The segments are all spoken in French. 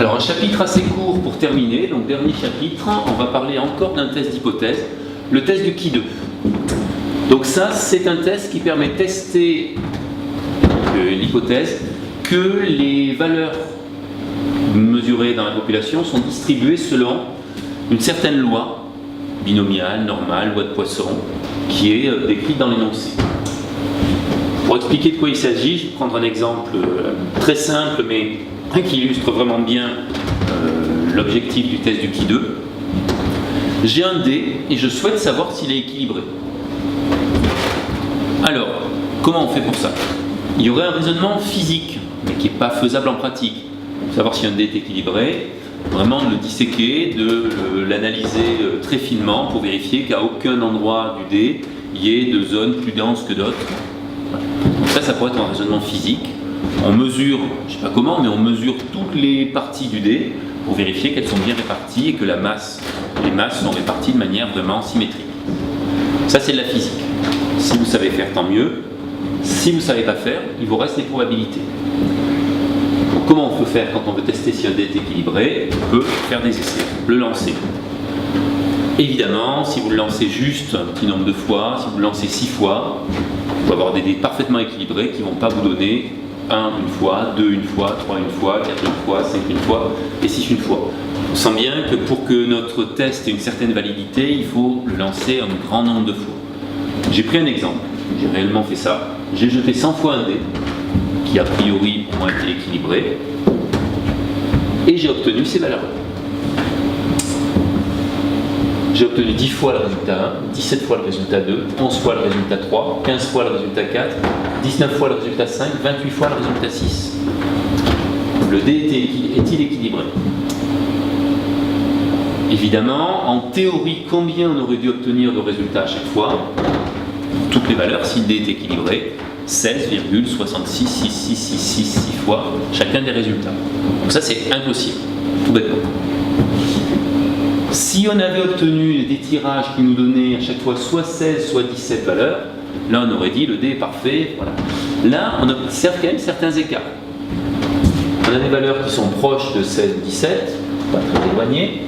Alors un chapitre assez court pour terminer, donc dernier chapitre, on va parler encore d'un test d'hypothèse, le test du qui 2. Donc ça, c'est un test qui permet de tester l'hypothèse que les valeurs mesurées dans la population sont distribuées selon une certaine loi binomiale, normale, loi de Poisson, qui est décrite dans l'énoncé. Pour expliquer de quoi il s'agit, je vais prendre un exemple très simple, mais qui illustre vraiment bien l'objectif du test du qui 2. J'ai un dé et je souhaite savoir s'il est équilibré. Alors, comment on fait pour ça? Il y aurait un raisonnement physique, mais qui n'est pas faisable en pratique. Pour savoir si un dé est équilibré, vraiment de le disséquer, de l'analyser très finement pour vérifier qu'à aucun endroit du dé, il y ait de zones plus denses que d'autres. Donc ça pourrait être un raisonnement physique. On mesure, je ne sais pas comment, mais on mesure toutes les parties du dé pour vérifier qu'elles sont bien réparties et que les masses sont réparties de manière vraiment symétrique. Ça, c'est de la physique. Si vous savez faire, tant mieux. Si vous ne savez pas faire, il vous reste les probabilités. Donc, comment on peut faire quand on veut tester si un dé est équilibré? On peut faire des essais, le lancer. Évidemment, si vous le lancez juste un petit nombre de fois, si vous le lancez 6 fois, vous pouvez avoir des dés parfaitement équilibrés qui ne vont pas vous donner 1 une fois, 2 une fois, 3 une fois, 4 une fois, 5 une fois et 6 une fois. On sent bien que pour que notre test ait une certaine validité, il faut le lancer un grand nombre de fois. J'ai pris un exemple, j'ai réellement fait ça. J'ai jeté 100 fois un dé, qui a priori pour moi était équilibré, et j'ai obtenu ces valeurs-là. J'ai obtenu 10 fois le résultat 1, 17 fois le résultat 2, 11 fois le résultat 3, 15 fois le résultat 4, 19 fois le résultat 5, 28 fois le résultat 6. Le dé est-il équilibré? Évidemment, en théorie, combien on aurait dû obtenir de résultats à chaque fois? Toutes les valeurs, si le dé est équilibré, 16,66666 fois chacun des résultats. Donc ça, c'est impossible, tout bêtement. Si on avait obtenu des tirages qui nous donnaient à chaque fois soit 16, soit 17 valeurs, là on aurait dit le dé est parfait. Voilà. Là, on observe quand même certains écarts. On a des valeurs qui sont proches de 16 ou 17, pas très éloignées,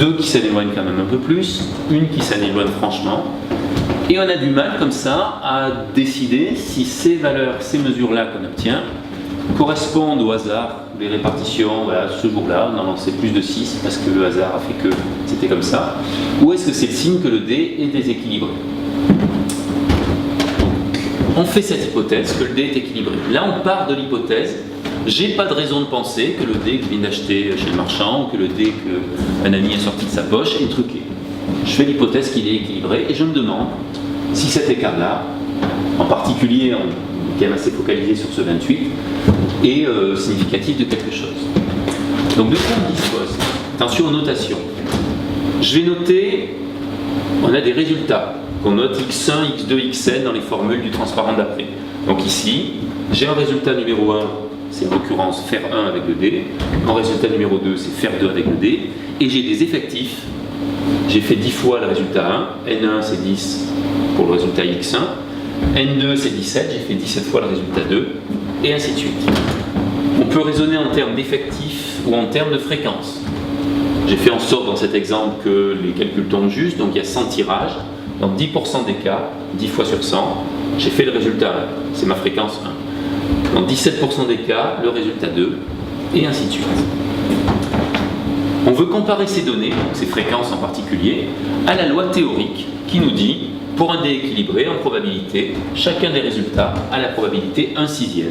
deux qui s'en éloignent quand même un peu plus, une qui s'en éloigne franchement, et on a du mal comme ça à décider si ces valeurs, ces mesures-là qu'on obtient, correspondent au hasard, les répartitions, voilà, ce jour-là, on en lançait plus de 6 parce que le hasard a fait que c'était comme ça, ou est-ce que c'est le signe que le dé est déséquilibré? On fait cette hypothèse que le dé est équilibré. Là, on part de l'hypothèse, j'ai pas de raison de penser que le dé que je viens d'acheter chez le marchand ou que le dé qu'un ami a sorti de sa poche est truqué. Je fais l'hypothèse qu'il est équilibré et je me demande si cet écart-là, en particulier, on est quand même assez focalisé sur ce 28, est significatif de quelque chose. Donc de quoi on dispose? Attention aux notations. Je vais noter, on a des résultats qu'on note x1, x2, xn dans les formules du transparent d'après. Donc ici, j'ai un résultat numéro 1, c'est en l'occurrence faire 1 avec le dé. Un résultat numéro 2, c'est faire 2 avec le dé. Et j'ai des effectifs. J'ai fait 10 fois le résultat 1, n1 c'est 10 pour le résultat x1, n2 c'est 17, j'ai fait 17 fois le résultat 2, et ainsi de suite. On peut raisonner en termes d'effectifs ou en termes de fréquence. J'ai fait en sorte dans cet exemple que les calculs tombent juste, donc il y a 100 tirages, dans 10% des cas, 10 fois sur 100, j'ai fait le résultat 1, c'est ma fréquence 1. Dans 17% des cas, le résultat 2, et ainsi de suite. On veut comparer ces données, ces fréquences en particulier, à la loi théorique qui nous dit, pour un dé équilibré en probabilité, chacun des résultats a la probabilité 1/6,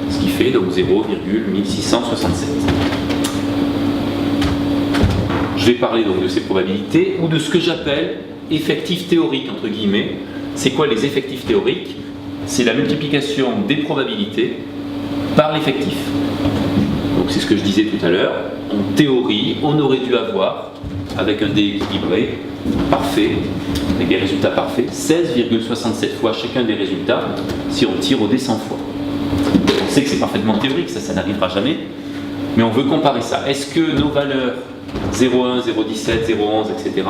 ce qui fait donc 0,1667. Je vais parler donc de ces probabilités ou de ce que j'appelle effectifs théoriques, entre guillemets. C'est quoi les effectifs théoriques? C'est la multiplication des probabilités par l'effectif. Donc c'est ce que je disais tout à l'heure. En théorie, on aurait dû avoir, avec un dé équilibré, parfait, avec des résultats parfaits, 16,67 fois chacun des résultats si on tire au dé 100 fois. On sait que c'est parfaitement théorique, ça n'arrivera jamais, mais on veut comparer ça. Est-ce que nos valeurs 0,1, 0,17, 0,11, etc.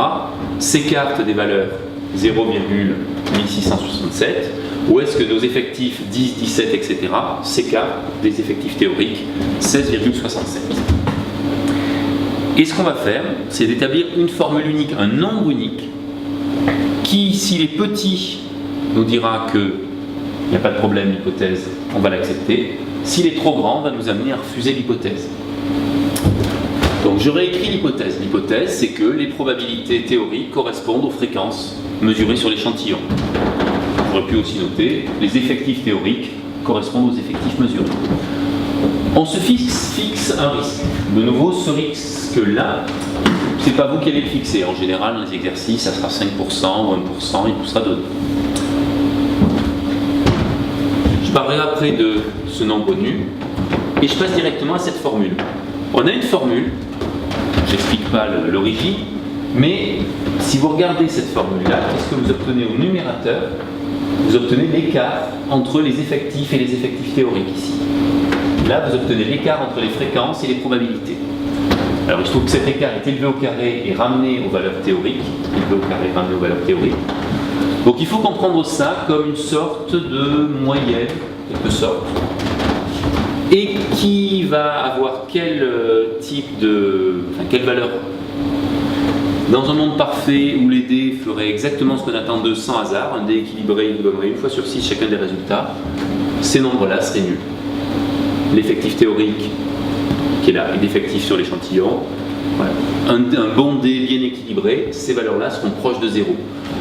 s'écartent des valeurs 0,1667, ou est-ce que nos effectifs 10, 17, etc. s'écartent des effectifs théoriques 16,67? Et ce qu'on va faire, c'est d'établir une formule unique, un nombre unique, qui, s'il est petit, nous dira qu'il n'y a pas de problème, l'hypothèse, on va l'accepter. S'il est trop grand, va nous amener à refuser l'hypothèse. Donc je réécris l'hypothèse. L'hypothèse, c'est que les probabilités théoriques correspondent aux fréquences mesurées sur l'échantillon. J'aurais pu aussi noter les effectifs théoriques correspondent aux effectifs mesurés. On se fixe un risque. De nouveau, ce risque-là, c'est pas vous qui allez le fixer. En général, dans les exercices, ça sera 5% ou 1%, il vous sera donné. Je parlerai après de ce nombre nu et je passe directement à cette formule. On a une formule, j'explique pas l'origine, mais si vous regardez cette formule-là, qu'est-ce que vous obtenez au numérateur? Vous obtenez l'écart entre les effectifs et les effectifs théoriques ici. Là, vous obtenez l'écart entre les fréquences et les probabilités. Alors, il se trouve que cet écart est élevé au carré et ramené aux valeurs théoriques. Élevé au carré et ramené aux valeurs théoriques. Donc, il faut comprendre ça comme une sorte de moyenne, quelque sorte. Et qui va avoir quel type de... Enfin, quelle valeur? Dans un monde parfait où les dés feraient exactement ce qu'on attend d'eux sans hasard, un dé équilibré, il nous donnerait une fois sur 6 chacun des résultats, ces nombres-là seraient nuls. L'effectif théorique qui est là et l'effectif sur l'échantillon, voilà. Un bon dé bien équilibré, ces valeurs-là seront proches de 0.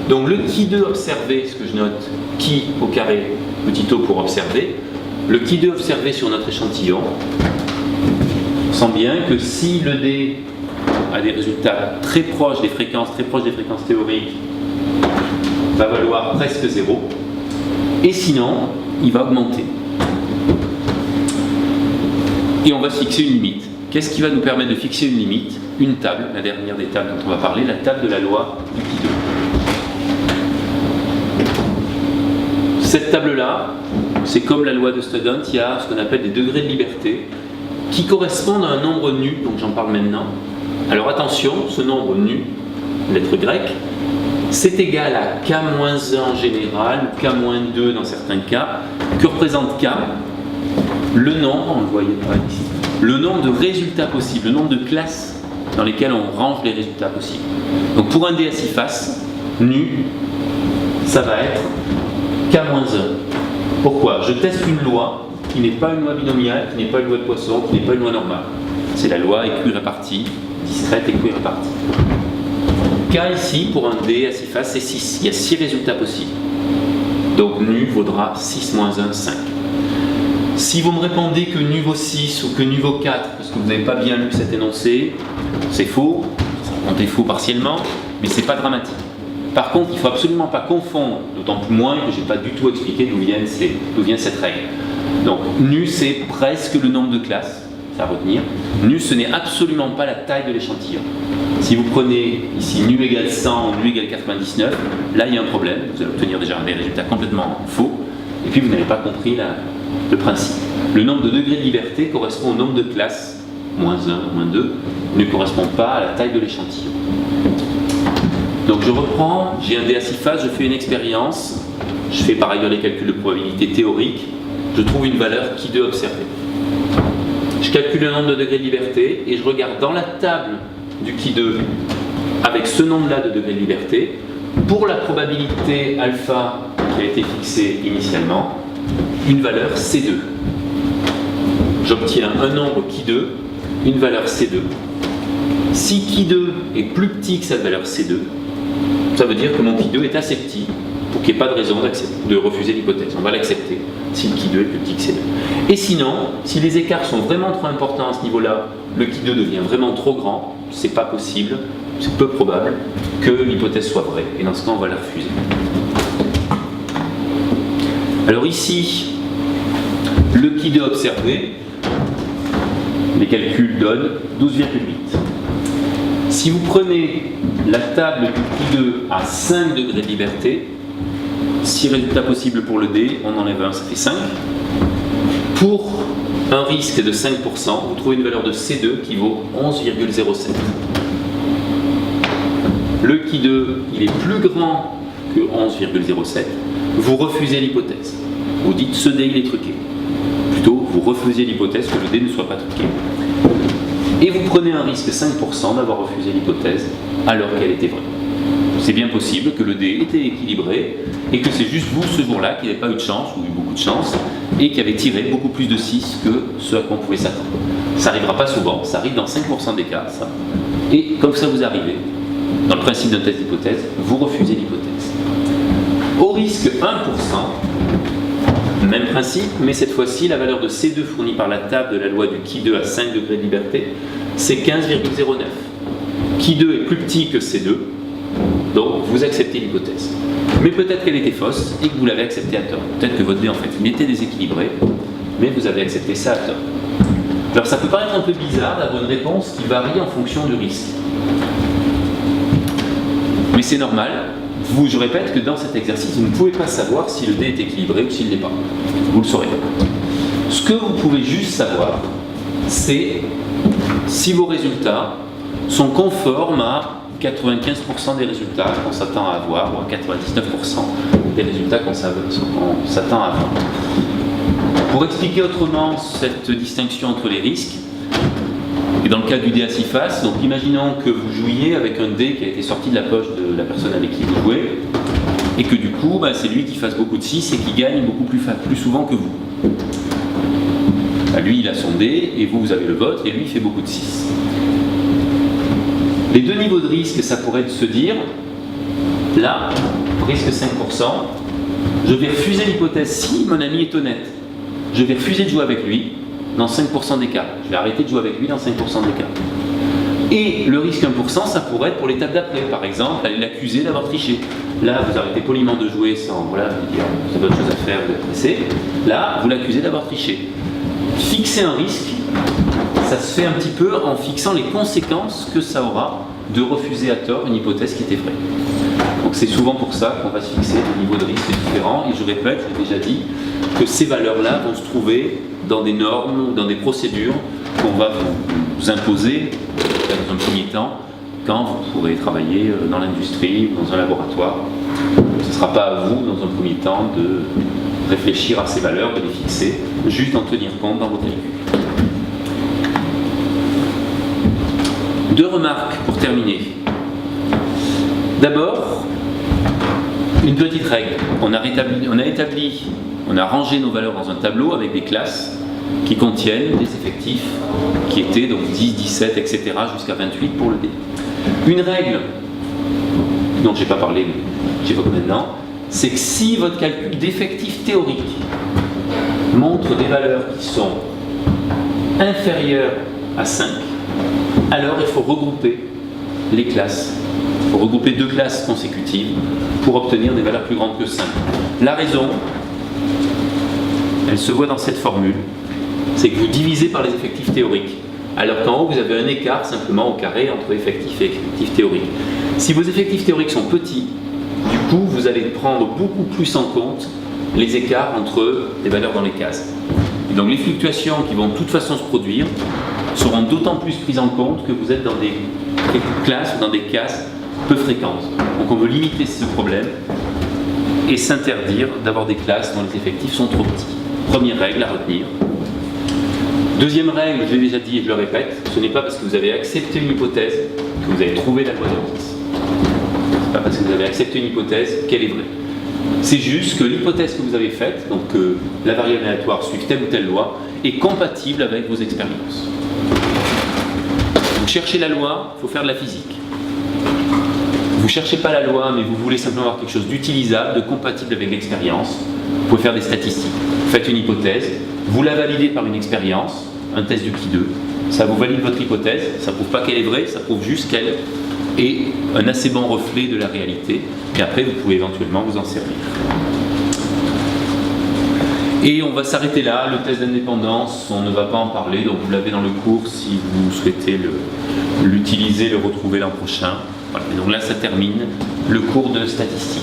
Donc le qui2 observé, ce que je note, qui au carré, petit o pour observer, le qui2 observé sur notre échantillon, on sent bien que si le dé a des résultats très proches des fréquences théoriques, va valoir presque 0, et sinon, il va augmenter. Et on va se fixer une limite. Qu'est-ce qui va nous permettre de fixer une limite? Une table, la dernière des tables dont on va parler, la table de la loi du qui2. Cette table-là, c'est comme la loi de Student, il y a ce qu'on appelle des degrés de liberté qui correspondent à un nombre nu, donc j'en parle maintenant. Alors attention, ce nombre nu, lettre grecque, c'est égal à k-1 en général, k-2 dans certains cas, que représente k, le nombre, on le voyait pas ici, le nombre de résultats possibles, le nombre de classes dans lesquelles on range les résultats possibles. Donc pour un dé à 6 faces, nu, ça va être k-1. Pourquoi? Je teste une loi qui n'est pas une loi binomiale, qui n'est pas une loi de Poisson, qui n'est pas une loi normale. C'est la loi équirépartie, discrète équirépartie. K ici, pour un dé à 6 faces, c'est 6. Il y a 6 résultats possibles. Donc nu vaudra 6 moins 1, 5. Si vous me répondez que nu vaut 6 ou que nu vaut 4, parce que vous n'avez pas bien lu cet énoncé, c'est faux, c'est faux partiellement, mais c'est pas dramatique. Par contre, il ne faut absolument pas confondre, d'autant plus moins que je n'ai pas du tout expliqué d'où vient cette règle. Donc, nu, c'est presque le nombre de classes, c'est à retenir. Nu, ce n'est absolument pas la taille de l'échantillon. Si vous prenez ici nu égale 100 ou nu égale 99, là, il y a un problème. Vous allez obtenir déjà des résultats complètement faux. Et puis, vous n'avez pas compris le principe. Le nombre de degrés de liberté correspond au nombre de classes, moins 1, moins 2, ne correspond pas à la taille de l'échantillon. Donc je reprends, j'ai un dé à 6 faces, je fais une expérience, je fais par ailleurs les calculs de probabilité théorique, je trouve une valeur qui2 observée. Je calcule le nombre de degrés de liberté et je regarde dans la table du qui2 avec ce nombre-là de degrés de liberté, pour la probabilité alpha qui a été fixée initialement, une valeur C2. J'obtiens un nombre qui2, une valeur C2. Si qui2 est plus petit que cette valeur C2, ça veut dire que mon qui2 est assez petit pour qu'il n'y ait pas de raison de refuser l'hypothèse. On va l'accepter si le qui2 est plus petit que C2. Et sinon, si les écarts sont vraiment trop importants à ce niveau-là, le qui2 devient vraiment trop grand, c'est pas possible, c'est peu probable que l'hypothèse soit vraie. Et dans ce cas, on va la refuser. Alors ici, le qui2 observé, les calculs donnent 12,8. Si vous prenez la table du qui2 à 5 degrés de liberté, 6 résultats possibles pour le dé, on enlève 1, ça fait 5. Pour un risque de 5%, vous trouvez une valeur de C2 qui vaut 11,07. Le qui2, il est plus grand que 11,07. Vous refusez l'hypothèse. Vous dites ce dé il est truqué. Plutôt, vous refusez l'hypothèse que le dé ne soit pas truqué. Et vous prenez un risque 5% d'avoir refusé l'hypothèse alors qu'elle était vraie. C'est bien possible que le dé était équilibré et que c'est juste vous ce jour-là qui n'avez pas eu de chance ou eu beaucoup de chance et qui avez tiré beaucoup plus de 6 que ce à quoi on pouvait s'attendre. Ça n'arrivera pas souvent, ça arrive dans 5% des cas, ça. Et comme ça vous arrivez, dans le principe d'un test d'hypothèse, vous refusez l'hypothèse. Au risque 1%, même principe, mais cette fois-ci, la valeur de C2 fournie par la table de la loi du Qui2 à 5 degrés de liberté, c'est 15,09. Qui2 est plus petit que C2, donc vous acceptez l'hypothèse. Mais peut-être qu'elle était fausse et que vous l'avez acceptée à tort. Peut-être que votre dé, en fait, il était déséquilibré, mais vous avez accepté ça à tort. Alors ça peut paraître un peu bizarre d'avoir une réponse qui varie en fonction du risque. Mais c'est normal. Je répète que dans cet exercice, vous ne pouvez pas savoir si le dé est équilibré ou s'il ne l'est pas. Vous le saurez. Ce que vous pouvez juste savoir, c'est si vos résultats sont conformes à 95% des résultats qu'on s'attend à avoir, ou à 99% des résultats qu'on s'attend à avoir. Pour expliquer autrement cette distinction entre les risques, et dans le cas du dé à 6 faces, donc imaginons que vous jouiez avec un dé qui a été sorti de la poche de la personne avec qui vous jouez, et que du coup, c'est lui qui fasse beaucoup de 6 et qui gagne beaucoup plus souvent que vous. Lui, il a son dé, et vous avez le vôtre, et lui, il fait beaucoup de 6. Les deux niveaux de risque, ça pourrait se dire, là, risque 5%, je vais refuser l'hypothèse si mon ami est honnête. Je vais refuser de jouer avec lui dans 5% des cas. Je vais arrêter de jouer avec lui dans 5% des cas. Et le risque 1%, ça pourrait être pour l'étape d'après. Par exemple, aller l'accuser d'avoir triché. Là, vous arrêtez poliment de jouer sans, vous avez autre chose à faire, vous êtes pressé. Là, vous l'accusez d'avoir triché. Fixer un risque, ça se fait un petit peu en fixant les conséquences que ça aura de refuser à tort une hypothèse qui était vraie. Donc c'est souvent pour ça qu'on va se fixer des niveaux de risque différents. Et je répète, j'ai déjà dit, que ces valeurs-là vont se trouver dans des normes ou dans des procédures qu'on va vous imposer dans un premier temps quand vous pourrez travailler dans l'industrie ou dans un laboratoire. Ce ne sera pas à vous, dans un premier temps, de réfléchir à ces valeurs, de les fixer, juste en tenir compte dans vos calculs. Deux remarques pour terminer. D'abord, une petite règle. On a rangé nos valeurs dans un tableau avec des classes qui contiennent des effectifs qui étaient donc 10, 17, etc. jusqu'à 28 pour le dé. Une règle dont je n'ai pas parlé, mais j'évoque maintenant, c'est que si votre calcul d'effectifs théoriques montre des valeurs qui sont inférieures à 5, alors il faut regrouper les classes. Il faut regrouper deux classes consécutives pour obtenir des valeurs plus grandes que 5. La raison, elle se voit dans cette formule, c'est que vous divisez par les effectifs théoriques, alors qu'en haut vous avez un écart simplement au carré entre effectifs et effectifs théoriques. Si vos effectifs théoriques sont petits, du coup vous allez prendre beaucoup plus en compte les écarts entre les valeurs dans les cases. Et donc les fluctuations qui vont de toute façon se produire seront d'autant plus prises en compte que vous êtes dans des classes ou dans des cases peu fréquentes. Donc on veut limiter ce problème et s'interdire d'avoir des classes dont les effectifs sont trop petits. Première règle à retenir. Deuxième règle, je l'ai déjà dit et je le répète, ce n'est pas parce que vous avez accepté une hypothèse que vous avez trouvé la loi de Higgs. Ce n'est pas parce que vous avez accepté une hypothèse qu'elle est vraie. C'est juste que l'hypothèse que vous avez faite, donc que la variable aléatoire suive telle ou telle loi, est compatible avec vos expériences. Vous cherchez la loi, il faut faire de la physique. Vous ne cherchez pas la loi, mais vous voulez simplement avoir quelque chose d'utilisable, de compatible avec l'expérience, vous pouvez faire des statistiques. Faites une hypothèse, vous la validez par une expérience, un test du Qui2, ça vous valide votre hypothèse, ça ne prouve pas qu'elle est vraie, ça prouve juste qu'elle est un assez bon reflet de la réalité, et après vous pouvez éventuellement vous en servir. Et on va s'arrêter là, le test d'indépendance, on ne va pas en parler, donc vous l'avez dans le cours si vous souhaitez l'utiliser, le retrouver l'an prochain. Voilà. Et donc là ça termine le cours de statistique.